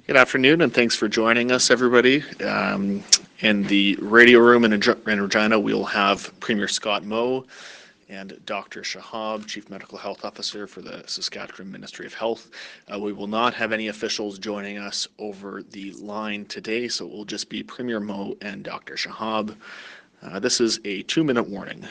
Good afternoon, and thanks for joining us, everybody. In the radio room in Regina, we'll have Premier Scott Moe and Dr. Shahab, Chief Medical Health Officer for the Saskatchewan Ministry of Health. We will not have any officials joining us over the line today, so it will just be Premier Moe and Dr. Shahab. This is a 2-minute warning.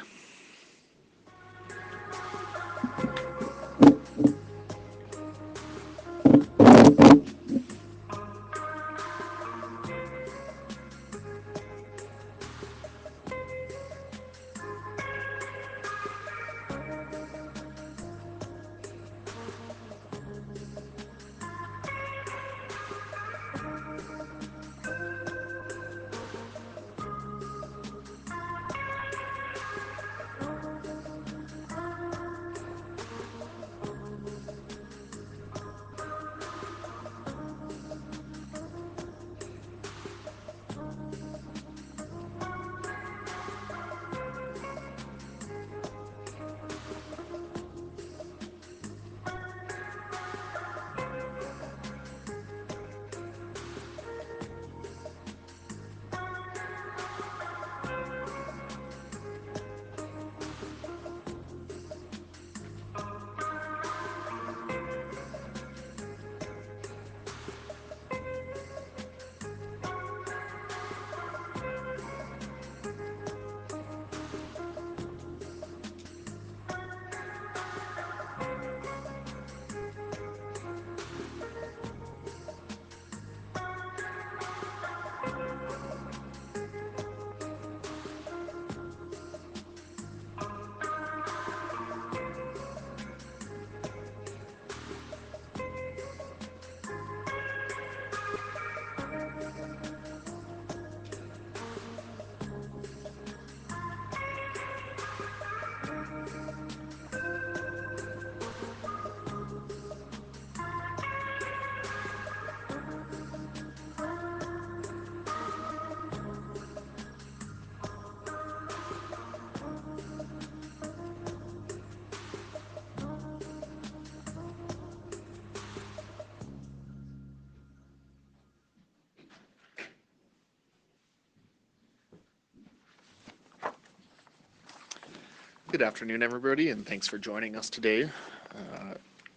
Good afternoon, everybody, and thanks for joining us today.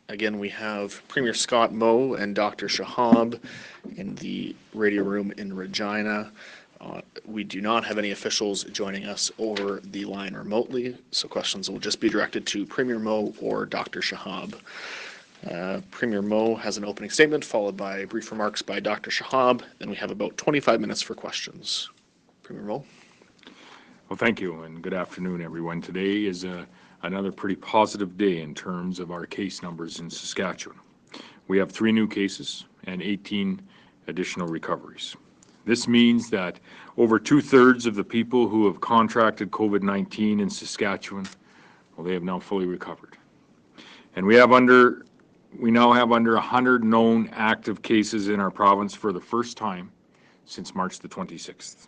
Again, we have Premier Scott Moe and Dr. Shahab in the radio room in Regina. We do not have any officials joining us over the line remotely, so questions will just be directed to Premier Moe or Dr. Shahab. Premier Moe has an opening statement followed by brief remarks by Dr. Shahab. Then we have about 25 minutes for questions. Premier Moe. Well, thank you, and good afternoon, everyone. Today is another pretty positive day in terms of our case numbers in Saskatchewan. We have 3 new cases and 18 additional recoveries. This means that over 2/3 of the people who have contracted COVID-19 in Saskatchewan, well, they have now fully recovered. And we now have under 100 known active cases in our province for the first time since March the 26th.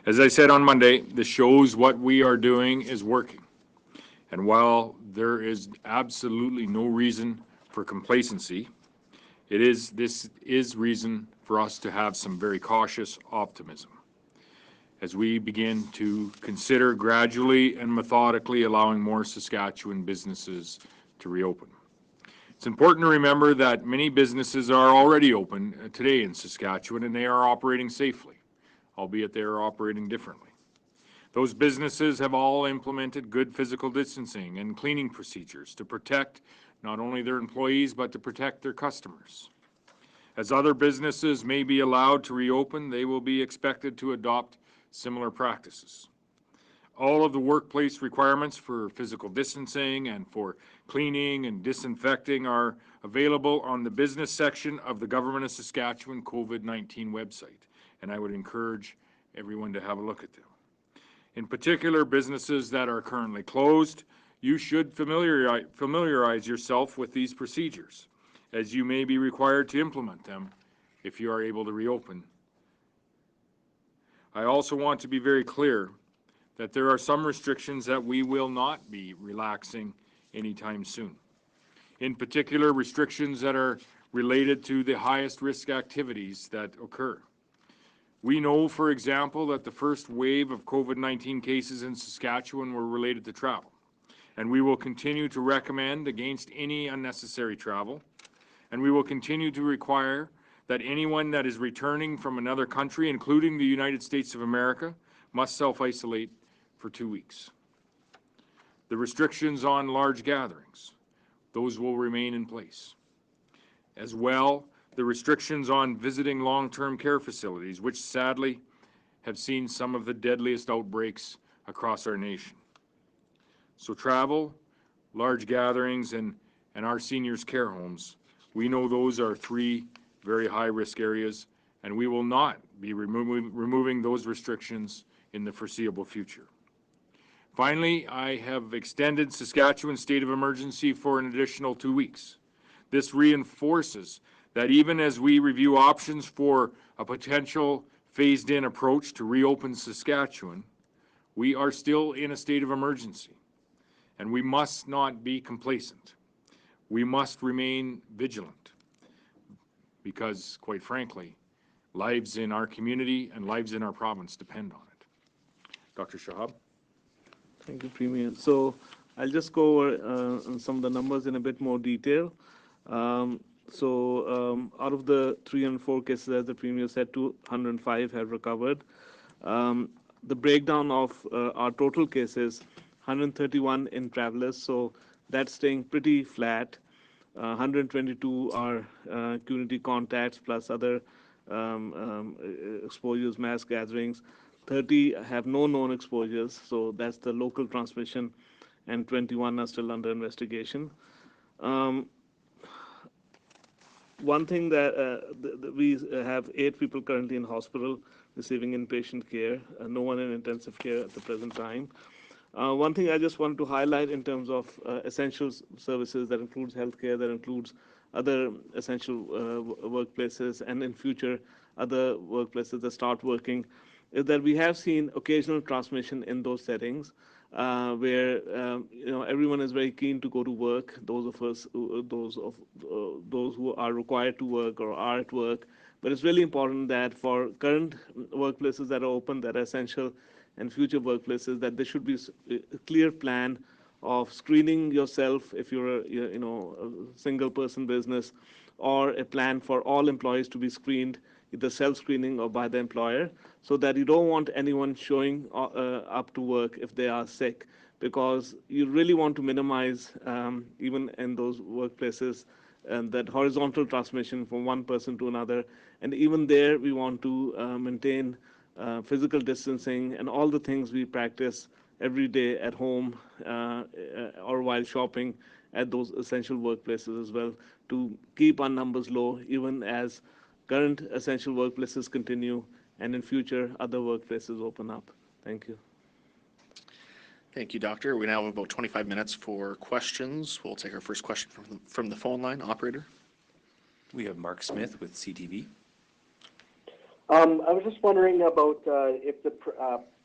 As I said on Monday, this shows what we are doing is working. And while there is absolutely no reason for complacency, this is reason for us to have some very cautious optimism as we begin to consider gradually and methodically allowing more Saskatchewan businesses to reopen. It's important to remember that many businesses are already open today in Saskatchewan, and they are operating safely, albeit they are operating differently. Those businesses have all implemented good physical distancing and cleaning procedures to protect not only their employees, but to protect their customers. As other businesses may be allowed to reopen, they will be expected to adopt similar practices. All of the workplace requirements for physical distancing and for cleaning and disinfecting are available on the business section of the Government of Saskatchewan COVID-19 website, and I would encourage everyone to have a look at them. In particular, businesses that are currently closed, you should familiarize yourself with these procedures, as you may be required to implement them if you are able to reopen. I also want to be very clear that there are some restrictions that we will not be relaxing anytime soon. In particular, restrictions that are related to the highest risk activities that occur. We know, for example, that the first wave of COVID-19 cases in Saskatchewan were related to travel, and we will continue to recommend against any unnecessary travel, and we will continue to require that anyone that is returning from another country, including the United States of America, must self-isolate for 2 weeks. The restrictions on large gatherings, those will remain in place. As well, the restrictions on visiting long-term care facilities, which sadly have seen some of the deadliest outbreaks across our nation. So travel, large gatherings, and our seniors' care homes, we know those are 3 very high-risk areas, and we will not be removing those restrictions in the foreseeable future. Finally, I have extended Saskatchewan's state of emergency for an additional 2 weeks. This reinforces that even as we review options for a potential phased-in approach to reopen Saskatchewan, we are still in a state of emergency, and we must not be complacent. We must remain vigilant because, quite frankly, lives in our community and lives in our province depend on it. Dr. Shahab? Thank you, Premier. So I'll just go over some of the numbers in a bit more detail. Out of the 304 cases, as the Premier said, 205 have recovered. The breakdown of our total cases, 131 in travelers, so that's staying pretty flat. 122 are community contacts plus other exposures, mass gatherings. 30 have no known exposures, so that's the local transmission, and 21 are still under investigation. One thing that we have 8 people currently in hospital receiving inpatient care, no one in intensive care at the present time. One thing I just wanted to highlight in terms of essential services, that includes healthcare, that includes other essential workplaces, and in future other workplaces that start working, is that we have seen occasional transmission in those settings where everyone is very keen to go to work. Those who are required to work or are at work, but it's really important that for current workplaces that are open, that are essential, and future workplaces, that there should be a clear plan of screening yourself if you're a single person business, or a plan for all employees to be screened, either self-screening or by the employer, so that you don't want anyone showing up to work if they are sick, because you really want to minimize, even in those workplaces, and that horizontal transmission from one person to another. And even there, we want to maintain physical distancing and all the things we practice every day at home, or while shopping at those essential workplaces as well, to keep our numbers low, even as current essential workplaces continue and in future other workplaces open up. Thank you. Thank you, Doctor. We now have about 25 minutes for questions. We'll take our first question from the phone line. Operator? We have Mark Smith with CTV. I was just wondering about if the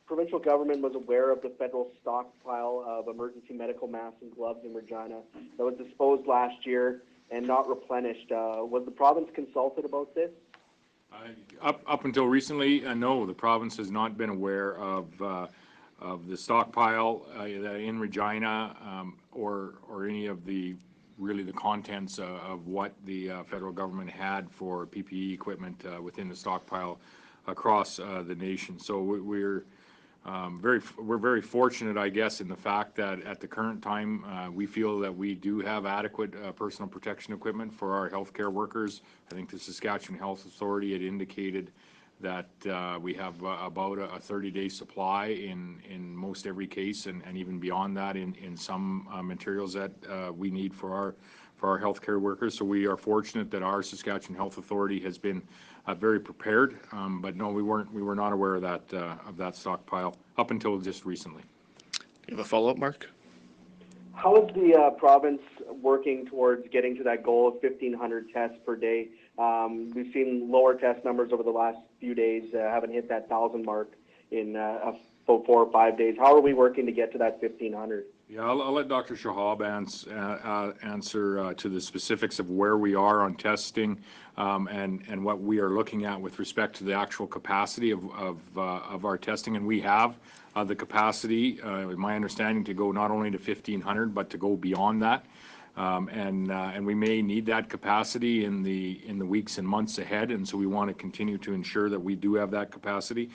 provincial government was aware of the federal stockpile of emergency medical masks and gloves in Regina that was disposed last year and not replenished. Was the province consulted about this? Up until recently, no, the province has not been aware of the stockpile in Regina, or any of the contents of what the federal government had for PPE equipment within the stockpile across the nation. So we're very fortunate, I guess, in the fact that at the current time we feel that we do have adequate personal protection equipment for our healthcare workers. I think the Saskatchewan Health Authority had indicated that we have about a 30-day supply in most every case, and even beyond that in some materials that we need for our healthcare workers. So we are fortunate that our Saskatchewan Health Authority has been very prepared. But no, we were not aware of that stockpile up until just recently. You have a follow-up, Mark? How is the province working towards getting to that goal of 1,500 tests per day? We've seen lower test numbers over the last few days, haven't hit that 1,000 mark in 4 or 5 days. How are we working to get to that 1,500? Yeah, I'll let Dr. Shahab answer to the specifics of where we are on testing, and what we are looking at with respect to the actual capacity of our testing. And we have the capacity, my understanding, to go not only to 1,500 but to go beyond that. And we may need that capacity in the weeks and months ahead, and so we want to continue to ensure that we do have that capacity.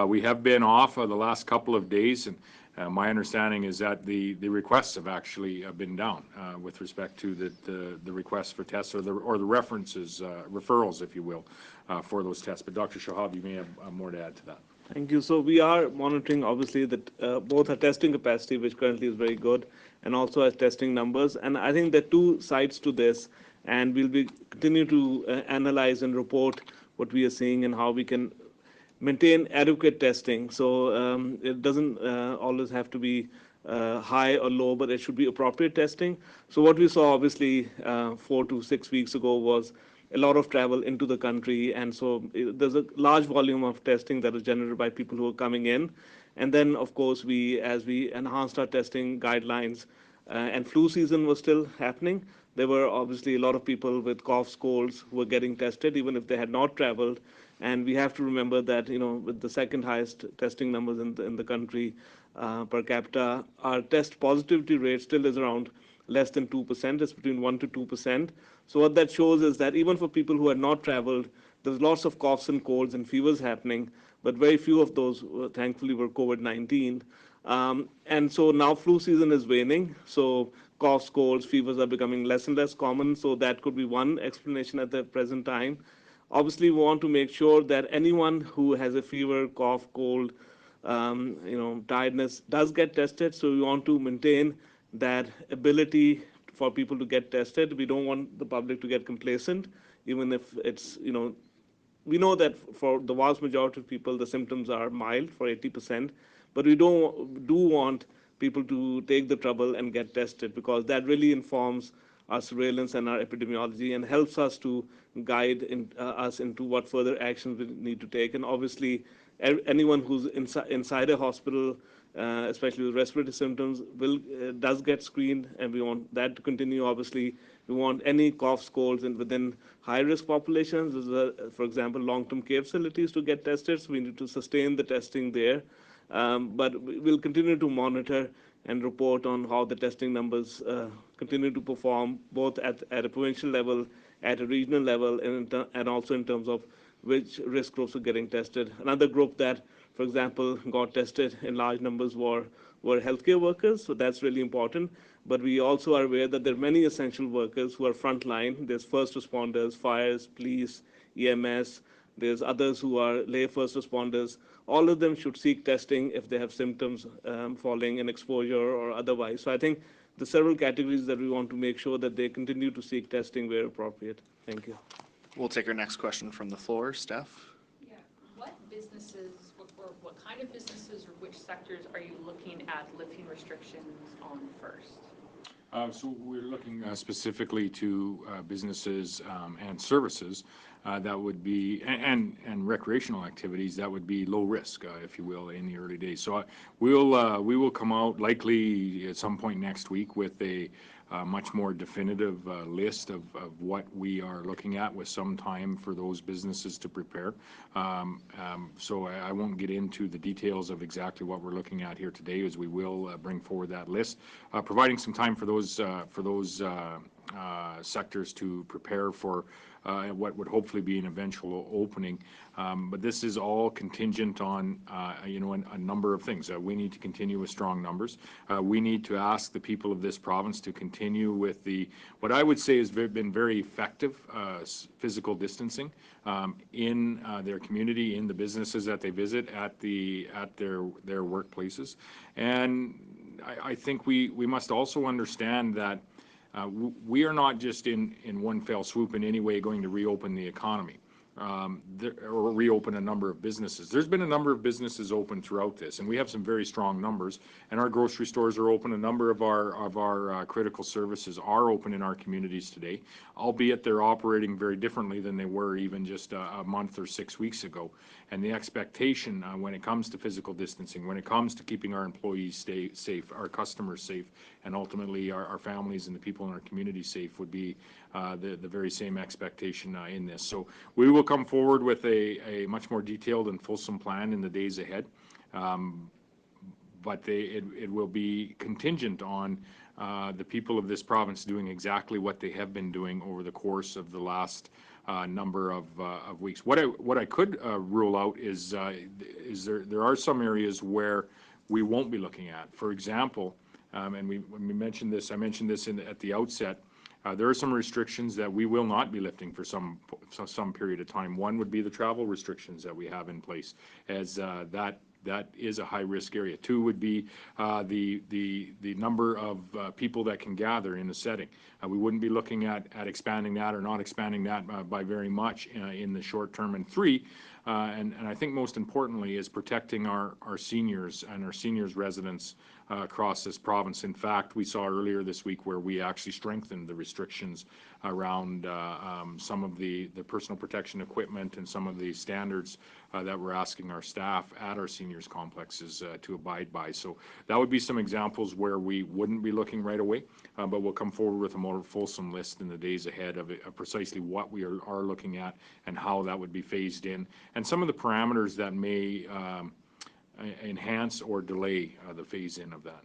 We have been off the last couple of days, and my understanding is that the requests have actually been down with respect to the requests for tests, or the references, referrals, if you will, for those tests. But Dr. Shahab, you may have more to add to that. Thank you. So we are monitoring, obviously, that both our testing capacity, which currently is very good, and also our testing numbers. And I think there are two sides to this, and we'll continue to analyze and report what we are seeing and how we can maintain adequate testing. So it doesn't always have to be high or low, but it should be appropriate testing. So what we saw, obviously, 4 to 6 weeks ago was a lot of travel into the country, and so there's a large volume of testing that is generated by people who are coming in. And then, of course, as we enhanced our testing guidelines, and flu season was still happening, there were obviously a lot of people with coughs, colds who were getting tested, even if they had not traveled. And we have to remember that, with the second highest testing numbers in the country per capita, our test positivity rate still is around less than 2%. It's between 1 to 2%. So what that shows is that even for people who had not traveled, there's lots of coughs and colds and fevers happening, but very few of those, thankfully, were COVID-19. And so now flu season is waning, so coughs, colds, fevers are becoming less and less common, so that could be one explanation at the present time. Obviously, we want to make sure that anyone who has a fever, cough, cold, tiredness does get tested, so we want to maintain that ability for people to get tested. We don't want the public to get complacent, even if it's, we know that for the vast majority of people, the symptoms are mild, for 80%, but we do want people to take the trouble and get tested, because that really informs our surveillance and our epidemiology and helps us to guide us into what further actions we need to take. And obviously, anyone who's inside a hospital, especially with respiratory symptoms, does get screened, and we want that to continue. Obviously, we want any coughs, colds, and within high-risk populations, for example, long-term care facilities, to get tested. So we need to sustain the testing there. But we'll continue to monitor and report on how the testing numbers continue to perform, both at a provincial level, at a regional level, and also in terms of which risk groups are getting tested. Another group that, for example, got tested in large numbers were healthcare workers, so that's really important. But we also are aware that there are many essential workers who are frontline. There's first responders, fires, police, EMS. There's others who are lay first responders. All of them should seek testing if they have symptoms following an exposure or otherwise. So I think the several categories that we want to make sure that they continue to seek testing where appropriate. Thank you. We'll take our next question from the floor. Steph? Yeah, what businesses, what kind of businesses or which sectors are you looking at lifting restrictions on first? So we're looking specifically to businesses and services that would be, and recreational activities that would be low risk, if you will, in the early days. So we will come out likely at some point next week with a much more definitive list of what we are looking at, with some time for those businesses to prepare. So I won't get into the details of exactly what we're looking at here today, as we will bring forward that list, providing some time for those sectors to prepare for what would hopefully be an eventual opening. But this is all contingent on a number of things. We need to continue with strong numbers. We need to ask the people of this province to continue with what I would say has been very effective physical distancing in their community, in the businesses that they visit, at their workplaces. And I think we must also understand that we are not just in one fell swoop in any way going to reopen the economy, or reopen a number of businesses. There's been a number of businesses open throughout this, and we have some very strong numbers, and our grocery stores are open. A number of our critical services are open in our communities today, albeit they're operating very differently than they were even just a month or 6 weeks ago. And the expectation when it comes to physical distancing, when it comes to keeping our employees safe, our customers safe, and ultimately our families and the people in our community safe would be the very same expectation in this. So we will come forward with a much more detailed and fulsome plan in the days ahead. But it will be contingent on the people of this province doing exactly what they have been doing over the course of the last number of weeks. What I could rule out is there are some areas where we won't be looking at. For example, and when we mentioned this, I mentioned this at the outset. There are some restrictions that we will not be lifting for some period of time. One would be the travel restrictions that we have in place, as that is a high-risk area. Two would be the number of people that can gather in a setting. We wouldn't be looking at expanding that or not expanding that by very much in the short term. And three, and I think most importantly, is protecting our seniors and our seniors residents across this province. In fact, we saw earlier this week where we actually strengthened the restrictions around some of the personal protection equipment and some of the standards that we're asking our staff at our seniors complexes to abide by. So that would be some examples where we wouldn't be looking right away, but we'll come forward with a more fulsome list in the days ahead of precisely what we are looking at and how that would be phased in, and some of the parameters that may enhance or delay the phase-in of that.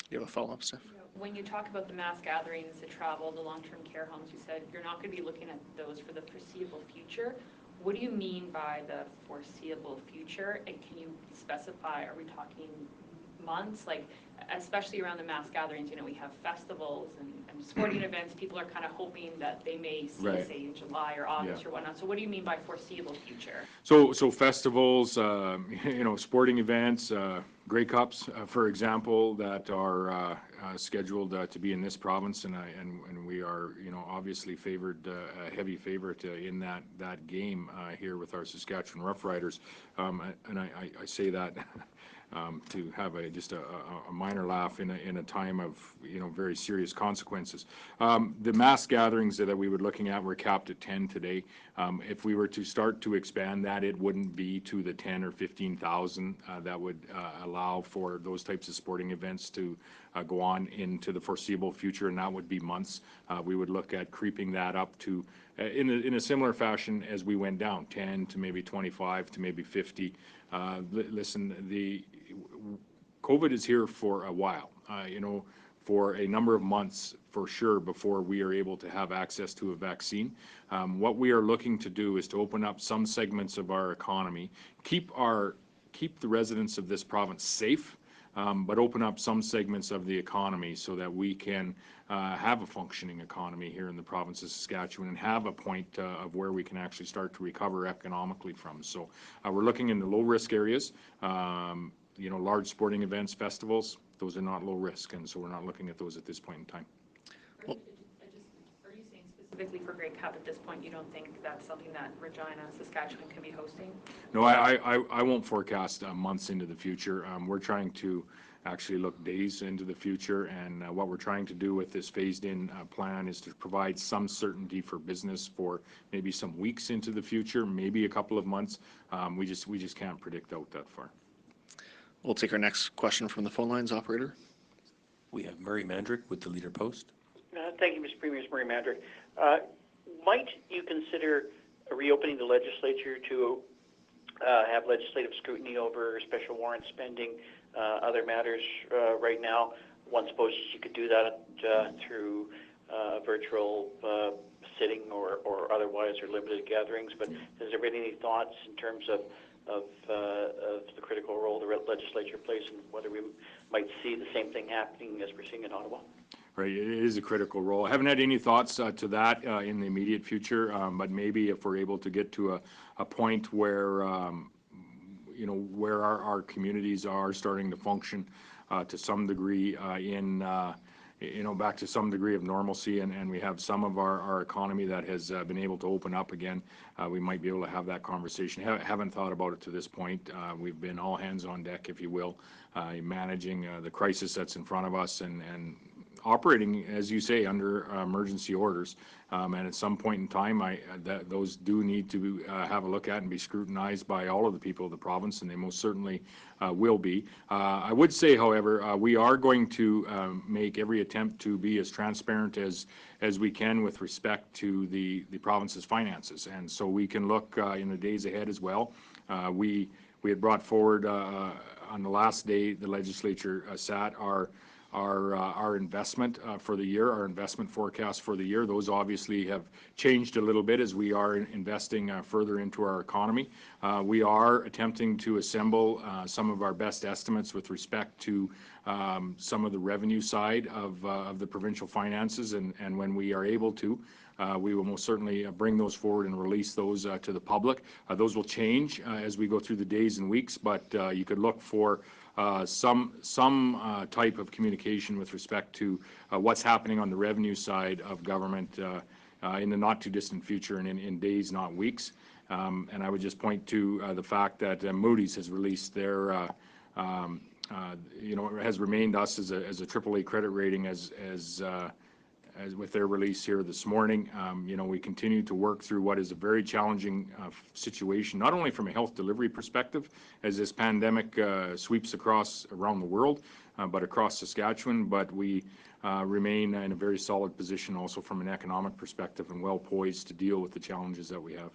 You have a follow-up, Steph? When you talk about the mass gatherings, the travel, the long-term care homes, you said you're not going to be looking at those for the foreseeable future. What do you mean by the foreseeable future? And can you specify, are we talking months? Like, especially around the mass gatherings, we have festivals and sporting events. People are kind of hoping that they may see, Right. say, in July or August or whatnot. So what do you mean by foreseeable future? So festivals, sporting events, Grey Cups, for example, that are scheduled to be in this province, and we are, obviously favored, a heavy favorite in that game here with our Saskatchewan Roughriders, and I say that to have just a minor laugh in a time of very serious consequences. The mass gatherings that we were looking at were capped at 10 today. If we were to start to expand that, it wouldn't be to the 10 or 15,000 that would allow for those types of sporting events to go on into the foreseeable future, and that would be months. We would look at creeping that up to in a similar fashion as we went down, 10 to maybe 25 to maybe 50. Listen, COVID is here for a while, for a number of months for sure before we are able to have access to a vaccine. What we are looking to do is to open up some segments of our economy, keep the residents of this province safe, but open up some segments of the economy so that we can have a functioning economy here in the province of Saskatchewan and have a point of where we can actually start to recover economically from. So we're looking in the low-risk areas, large sporting events, festivals, those are not low risk, and so we're not looking at those at this point in time. Are you saying specifically for Grey Cup at this point, you don't think that's something that Regina, Saskatchewan can be hosting? No, I won't forecast months into the future. We're trying to actually look days into the future, and what we're trying to do with this phased-in plan is to provide some certainty for business for maybe some weeks into the future, maybe a couple of months. We just can't predict out that far. We'll take our next question from the phone lines, operator. We have Murray Mandrick with the Leader Post. Thank you, Mr. Premier. It's Murray Mandrick. Might you consider reopening the legislature to have legislative scrutiny over special warrant spending, other matters right now? One supposes you could do that through virtual sitting or otherwise, or limited gatherings. But has there been any thoughts in terms of the critical role the legislature plays and whether we might see the same thing happening as we're seeing in Ottawa? Right, it is a critical role. I haven't had any thoughts to that in the immediate future, but maybe if we're able to get to a point where, where our communities are starting to function to some degree back to some degree of normalcy, and we have some of our economy that has been able to open up again, we might be able to have that conversation. Haven't thought about it to this point. We've been all hands on deck, if you will, managing the crisis that's in front of us and operating, as you say, under emergency orders. And at some point in time, those do need to have a look at and be scrutinized by all of the people of the province, and they most certainly will be. I would say, however, we are going to make every attempt to be as transparent as we can with respect to the province's finances, and so we can look in the days ahead as well. We had brought forward on the last day the legislature sat our investment for the year, our investment forecast for the year. Those obviously have changed a little bit as we are investing further into our economy. We are attempting to assemble some of our best estimates with respect to some of the revenue side of the provincial finances, and when we are able to, we will most certainly bring those forward and release those to the public. Those will change as we go through the days and weeks, but you could look for some type of communication with respect to what's happening on the revenue side of government in the not too distant future and in days, not weeks. And I would just point to the fact that Moody's has released their, has remained us as a AAA credit rating as with their release here this morning. We continue to work through what is a very challenging situation, not only from a health delivery perspective, as this pandemic sweeps around the world, but across Saskatchewan. But we remain in a very solid position also from an economic perspective and well poised to deal with the challenges that we have.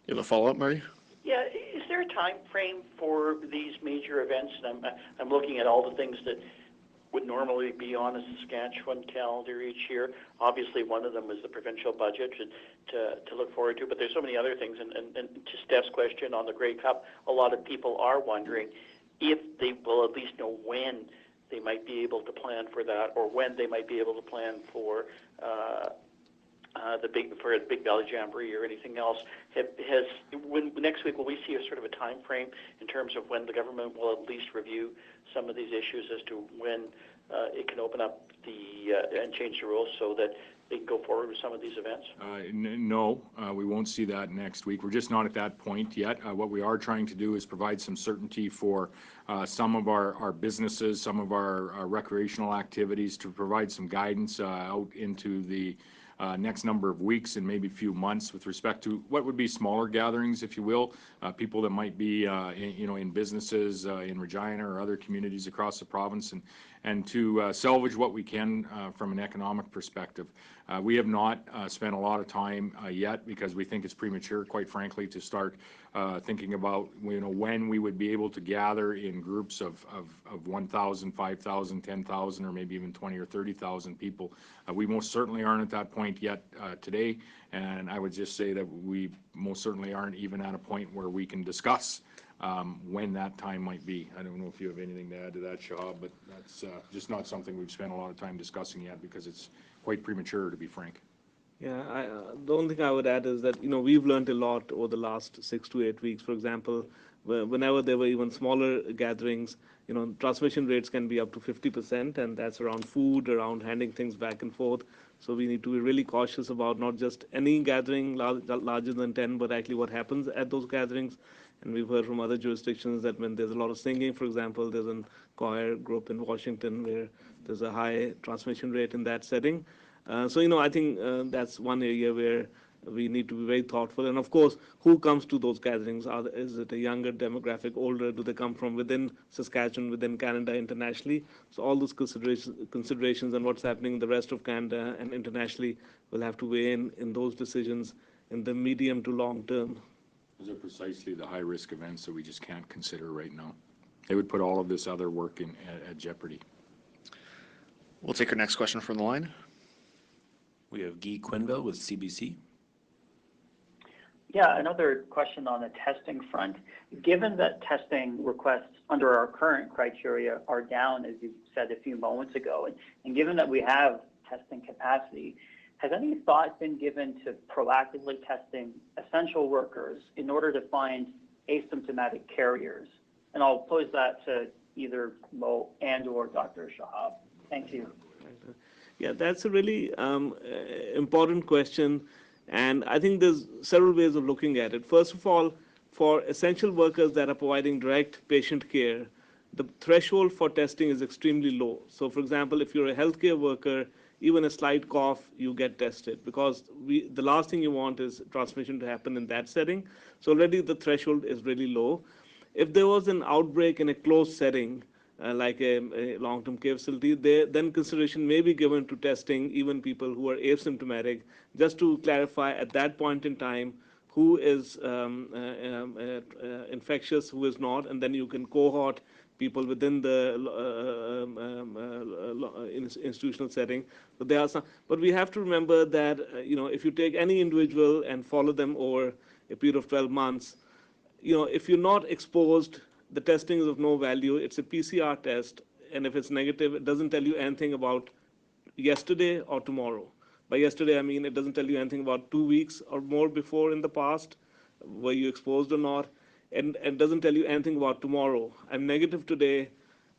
You have a follow-up, Murray? Yeah, is there a time frame for these major events? And I'm looking at all the things that would normally be on a Saskatchewan calendar each year. Obviously, one of them is the provincial budget to look forward to, but there's so many other things. And to Steph's question on the Grey Cup, a lot of people are wondering if they will at least know when they might be able to plan for that, or when they might be able to plan for the Big Valley Jamboree or anything else. Next week, will we see a sort of a time frame in terms of when the government will at least review some of these issues as to when it can open up and change the rules so that they can go forward with some of these events? No, we won't see that next week. We're just not at that point yet. What we are trying to do is provide some certainty for some of our businesses, some of our recreational activities, to provide some guidance out into the next number of weeks and maybe a few months with respect to what would be smaller gatherings, if you will, people that might be in businesses in Regina or other communities across the province, and to salvage what we can from an economic perspective. We have not spent a lot of time yet because we think it's premature, quite frankly, to start thinking about, when we would be able to gather in groups of 1,000, 5,000, 10,000, or maybe even 20 or 30,000 people. We most certainly aren't at that point yet today, and I would just say that we most certainly aren't even at a point where we can discuss when that time might be. I don't know if you have anything to add to that, Shahab, but that's just not something we've spent a lot of time discussing yet because it's quite premature, to be frank. Yeah, the only thing I would add is that, we've learned a lot over the last 6 to 8 weeks. For example, whenever there were even smaller gatherings, transmission rates can be up to 50%, and that's around food, around handing things back and forth. So we need to be really cautious about not just any gathering larger than 10, but actually what happens at those gatherings. And we've heard from other jurisdictions that when there's a lot of singing, for example, there's a choir group in Washington where there's a high transmission rate in that setting. So, I think that's one area where we need to be very thoughtful. And of course, who comes to those gatherings? Is it a younger demographic, older? Do they come from within Saskatchewan, within Canada, internationally? So all those considerations and what's happening in the rest of Canada and internationally will have to weigh in those decisions in the medium to long term. Those are precisely the high-risk events that we just can't consider right now. They would put all of this other work at jeopardy. We'll take our next question from the line. We have Guy Quinville with CBC. Yeah, another question on the testing front. Given that testing requests under our current criteria are down, as you said a few moments ago, and given that we have testing capacity, has any thought been given to proactively testing essential workers in order to find asymptomatic carriers? And I'll pose that to either Mo and or Dr. Shahab. Thank you. Yeah, that's a really important question, and I think there's several ways of looking at it. First of all, for essential workers that are providing direct patient care, the threshold for testing is extremely low. So, for example, if you're a healthcare worker, even a slight cough, you get tested, because the last thing you want is transmission to happen in that setting. So already the threshold is really low. If there was an outbreak in a closed setting, like a long-term care facility, then consideration may be given to testing even people who are asymptomatic, just to clarify at that point in time who is infectious, who is not, and then you can cohort people within the institutional setting. But there are some. But we have to remember that if you take any individual and follow them over a period of 12 months, if you're not exposed, the testing is of no value. It's a PCR test, and if it's negative, it doesn't tell you anything about yesterday or tomorrow. By yesterday, I mean it doesn't tell you anything about 2 weeks or more before in the past, were you exposed or not, and it doesn't tell you anything about tomorrow. I'm negative today,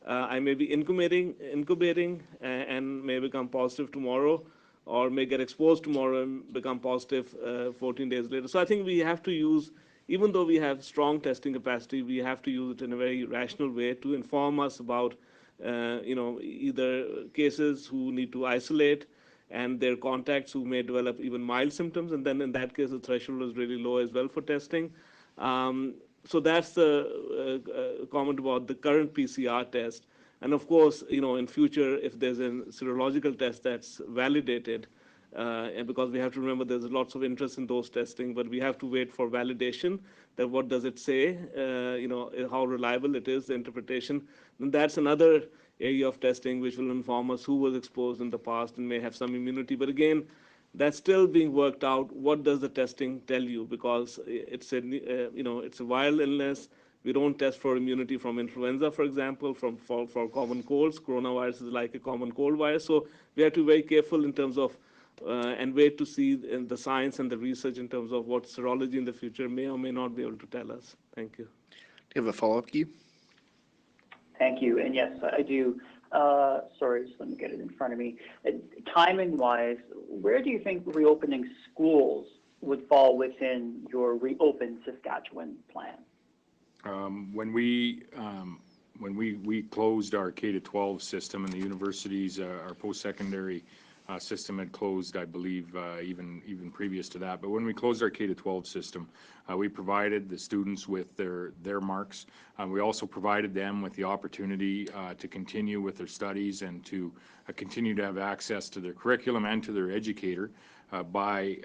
I may be incubating and may become positive tomorrow, or may get exposed tomorrow and become positive 14 days later. So I think we have to use, even though we have strong testing capacity, we have to use it in a very rational way to inform us about, either cases who need to isolate and their contacts who may develop even mild symptoms, and then in that case, the threshold is really low as well for testing. So that's the comment about the current PCR test. And of course, in future, if there's a serological test that's validated, and because we have to remember there's lots of interest in those testing, but we have to wait for validation, that what does it say, how reliable it is, the interpretation. And that's another area of testing which will inform us who was exposed in the past and may have some immunity. But again, that's still being worked out. What does the testing tell you? Because it's a viral illness. We don't test for immunity from influenza, for example, for common colds. Coronavirus is like a common cold virus. So we have to be very careful in terms of and wait to see in the science and the research in terms of what serology in the future may or may not be able to tell us. Thank you. Do you have a follow-up, Guy? Thank you. And yes, I do. Sorry, just let me get it in front of me. Timing-wise, where do you think reopening schools would fall within your Reopen Saskatchewan plan? When we closed our K-12 system and the universities, our post-secondary system had closed, I believe, even previous to that. But when we closed our K-12 system, we provided the students with their marks. We also provided them with the opportunity to continue with their studies and to continue to have access to their curriculum and to their educator by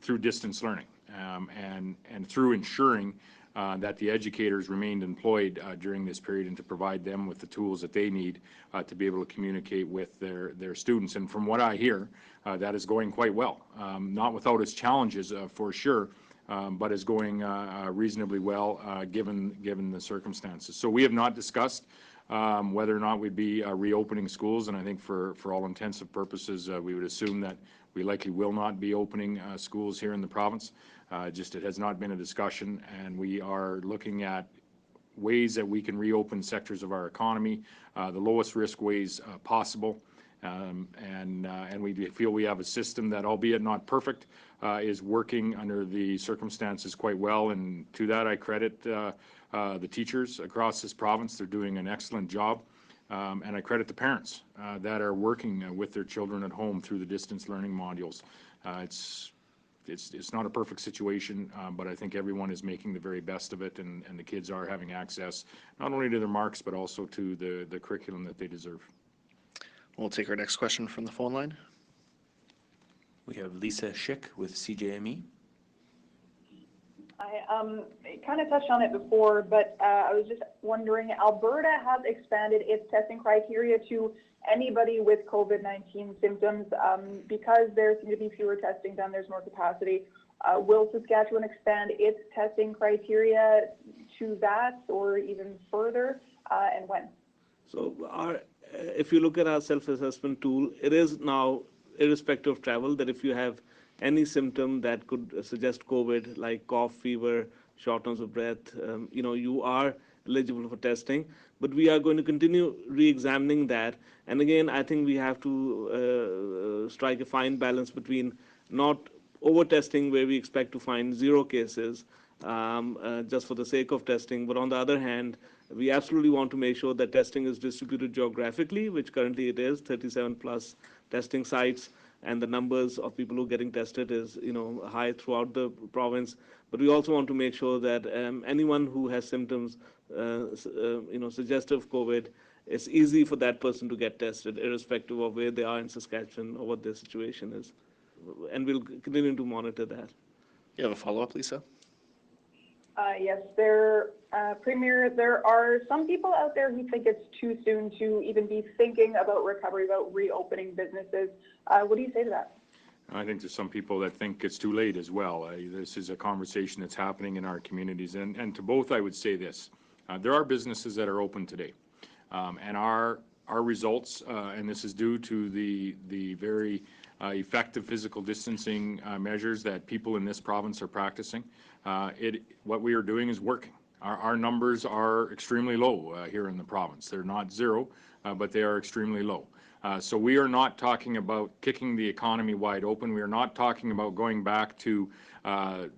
through distance learning and through ensuring that the educators remained employed during this period and to provide them with the tools that they need to be able to communicate with their students. And from what I hear, that is going quite well. Not without its challenges, for sure, but is going reasonably well given the circumstances. So we have not discussed whether or not we'd be reopening schools, and I think for all intents and purposes, we would assume that we likely will not be opening schools here in the province. Just it has not been a discussion, and we are looking at ways that we can reopen sectors of our economy, the lowest risk ways possible. And we feel we have a system that, albeit not perfect, is working under the circumstances quite well. And to that, I credit the teachers across this province. They're doing an excellent job. And I credit the parents that are working with their children at home through the distance learning modules. It's not a perfect situation, but I think everyone is making the very best of it, and the kids are having access not only to their marks, but also to the curriculum that they deserve. We'll take our next question from the phone line. We have Lisa Schick with CJME. I kind of touched on it before, but I was just wondering, Alberta has expanded its testing criteria to anybody with COVID-19 symptoms because there seem to be fewer testing done, there's more capacity. Will Saskatchewan expand its testing criteria to that or even further, and when? So if you look at our self-assessment tool, it is now, irrespective of travel, that if you have any symptom that could suggest COVID, like cough, fever, shortness of breath, you are eligible for testing. But we are going to continue re-examining that. And again, I think we have to strike a fine balance between not over-testing where we expect to find 0 cases just for the sake of testing. But on the other hand, we absolutely want to make sure that testing is distributed geographically, which currently it is, 37 plus testing sites, and the numbers of people who are getting tested is high throughout the province. But we also want to make sure that anyone who has symptoms suggestive of COVID, it's easy for that person to get tested, irrespective of where they are in Saskatchewan or what their situation is. And we'll continue to monitor that. You have a follow-up, Lisa? Yes, Premier, there are some people out there who think it's too soon to even be thinking about recovery, about reopening businesses. What do you say to that? I think there's some people that think it's too late as well. This is a conversation that's happening in our communities. And to both, I would say this. There are businesses that are open today. And our results, and this is due to the very effective physical distancing measures that people in this province are practicing, what we are doing is working. Our numbers are extremely low here in the province. They're not 0, but they are extremely low. So we are not talking about kicking the economy wide open. We are not talking about going back to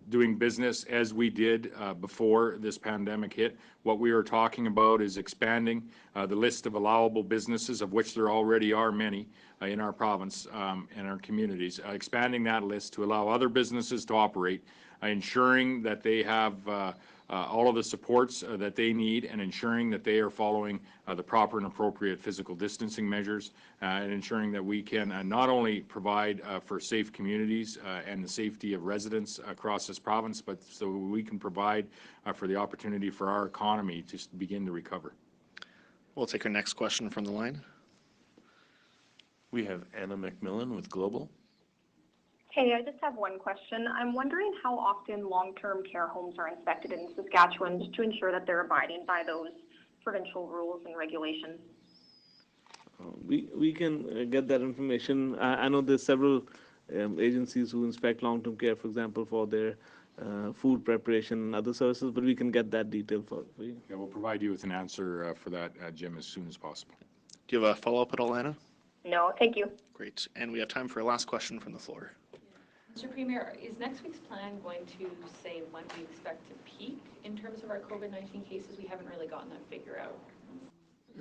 doing business as we did before this pandemic hit. What we are talking about is expanding the list of allowable businesses, of which there already are many in our province and our communities, expanding that list to allow other businesses to operate, ensuring that they have all of the supports that they need, and ensuring that they are following the proper and appropriate physical distancing measures, and ensuring that we can not only provide for safe communities and the safety of residents across this province, but so we can provide for the opportunity for our economy to begin to recover. We'll take our next question from the line. We have Anna McMillan with Global. Hey, I just have one question. I'm wondering how often long-term care homes are inspected in Saskatchewan just to ensure that they're abiding by those provincial rules and regulations. We can get that information. I know there's several agencies who inspect long-term care, for example, for their food preparation and other services, but we can get that detail for you. Yeah, we'll provide you with an answer for that, Jim, as soon as possible. Do you have a follow-up at all, Anna? No, thank you. Great. And we have time for a last question from the floor. Mr. Premier, is next week's plan going to say when we expect to peak in terms of our COVID-19 cases? We haven't really gotten that figure out.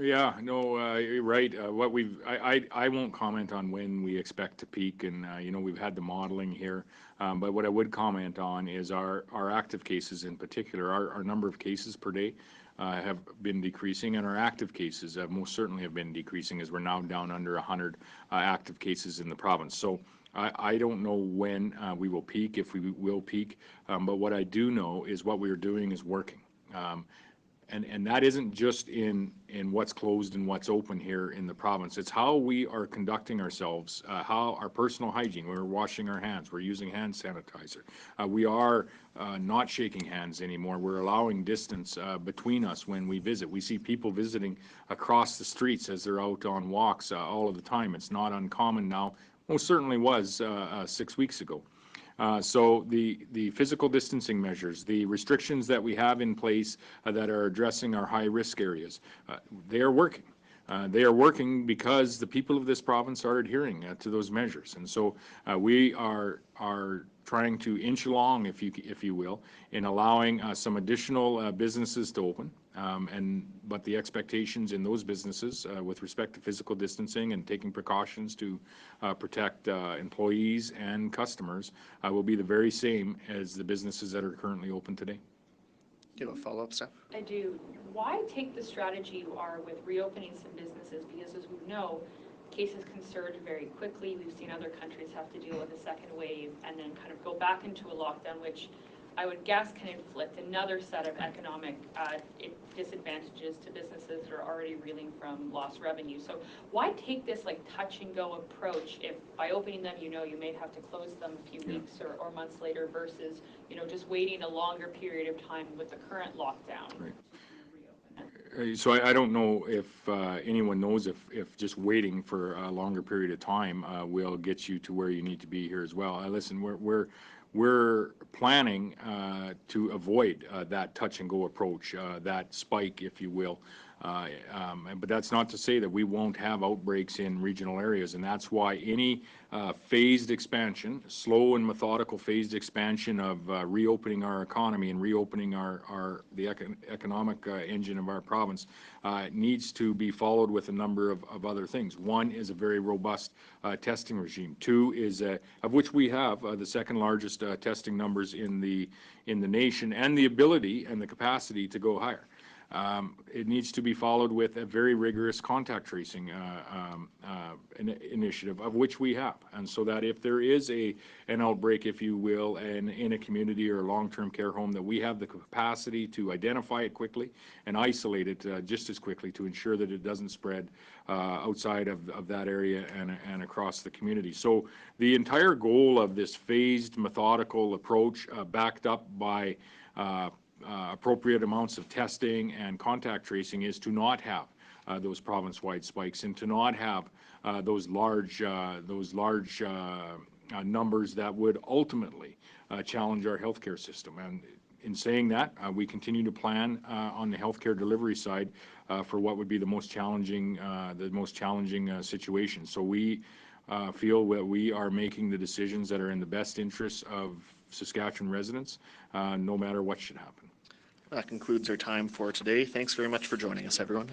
Yeah, no, you're right. I won't comment on when we expect to peak, and we've had the modeling here. But what I would comment on is our active cases in particular. Our number of cases per day have been decreasing, and our active cases most certainly have been decreasing, as we're now down under 100 active cases in the province. So I don't know when we will peak, if we will peak, but what I do know is what we're doing is working. And that isn't just in what's closed and what's open here in the province. It's how we are conducting ourselves, how our personal hygiene, we're washing our hands, we're using hand sanitizer. We are not shaking hands anymore. We're allowing distance between us when we visit. We see people visiting across the streets as they're out on walks all of the time. It's not uncommon now. Most certainly was 6 weeks ago. So the physical distancing measures, the restrictions that we have in place that are addressing our high-risk areas, they are working. They are working because the people of this province are adhering to those measures. And so we are trying to inch along, if you will, in allowing some additional businesses to open. But the expectations in those businesses with respect to physical distancing and taking precautions to protect employees and customers will be the very same as the businesses that are currently open today. Do you have a follow-up, Steph? I do. Why take the strategy you are with reopening some businesses? Because as we know, cases can surge very quickly. We've seen other countries have to deal with a second wave and then kind of go back into a lockdown, which I would guess can inflict another set of economic disadvantages to businesses that are already reeling from lost revenue. So why take this like touch and go approach if by opening them, you know, you may have to close them a few weeks or months later versus, you know, just waiting a longer period of time with the current lockdown? Right. So I don't know if anyone knows if just waiting for a longer period of time will get you to where you need to be here as well. Listen, we're planning to avoid that touch and go approach, that spike, if you will. But that's not to say that we won't have outbreaks in regional areas, and that's why any phased expansion, slow and methodical phased expansion of reopening our economy and reopening the economic engine of our province needs to be followed with a number of other things. One is a very robust testing regime. Two is, of which we have the second largest testing numbers in the nation, and the ability and the capacity to go higher. It needs to be followed with a very rigorous contact tracing initiative, of which we have. And so that if there is an outbreak, if you will, in a community or a long-term care home, that we have the capacity to identify it quickly and isolate it just as quickly to ensure that it doesn't spread outside of that area and across the community. So the entire goal of this phased, methodical approach backed up by appropriate amounts of testing and contact tracing is to not have those province-wide spikes and to not have those large numbers that would ultimately challenge our healthcare system. And in saying that, we continue to plan on the healthcare delivery side for what would be the most challenging situation. So we feel that we are making the decisions that are in the best interests of Saskatchewan residents, no matter what should happen. That concludes our time for today. Thanks very much for joining us, everyone.